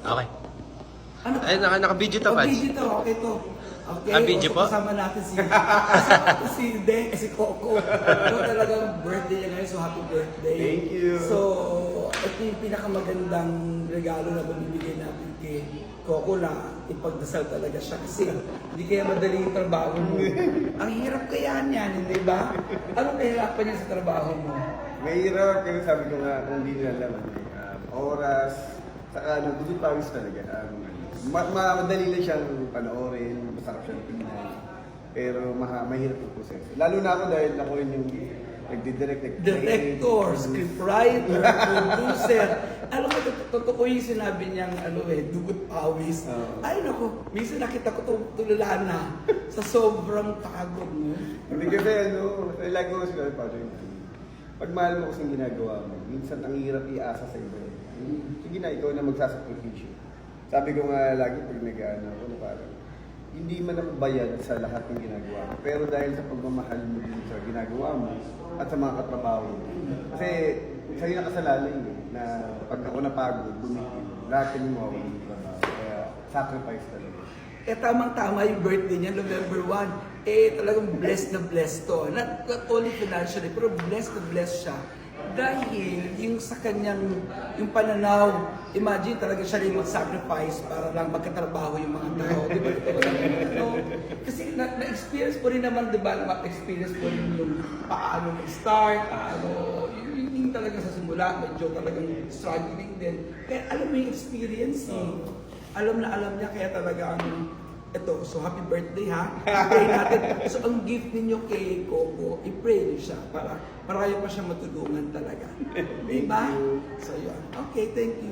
Okay. Ano? Ay, naka-video to, Pads. Video to, okay to. Okay, Video po? kasama natin si Coco. So talagang birthday niya ngayon, so happy birthday. Thank you. So, ito yung pinakamagandang regalo na mabibigay natin kay Coco na ipagdasal talaga siya kasi hindi kaya madali yung trabaho mo. Ang hirap kaya niyan, hindi ba? Anong kahirapan niya sa trabaho mo? Mahirap, kasi sabi ko nga, kung hindi nila alam, oras, saka dugit pawis talaga. Madali lang siyang panoorin, masarap siyang tingnan. Pero mahirap yung proseso. Lalo na ako dahil ako rin yung nagdidirect, Director, scriptwriter, producer. Alam mo, totoo yung sinabi niyang dugot pawis. Ay naku, minsan nakita ko tulala na sa sobrang pagod mo. Hindi kasi lagi ko sila parang pag mahal mo kasing ginagawa mo, minsan ang hirap iasa sa iba. Sige na, ikaw na magsasakripisyo. Sabi ko nga lagi pag nag-ano ako na parang hindi man ako bayad sa lahat ng ginagawa mo. Pero dahil sa pagmamahal mo din sa ginagawa mo at sa mga katrabaho mo. Kasi sa'yo nakasalalay na pag ako napagod, bumitin, lahat yung mga ako ng trabaho. Kaya sacrifice talaga. Tamang-tama yung birthday niya, November 1. Talagang blessed na blessed to. Not only financially, pero blessed na blessed siya. Dahil yung sa kanyang, yung pananaw, imagine talaga siya rin mag-sacrifice para lang magkatrabaho yung mga tao. Di ba? Kasi na-experience ko rin naman, di ba? Na-experience ko rin yung paano mag-start, yung talaga sa simula, medyo talagang struggling din. Kaya alam mo yung experience alam na alam niya, kaya talaga ito, so happy birthday ha. I-pray natin. So ang gift ninyo kay Coco, i-pray niyo siya para kayo pa siya matulungan talaga. Diba? So yun. Okay, thank you.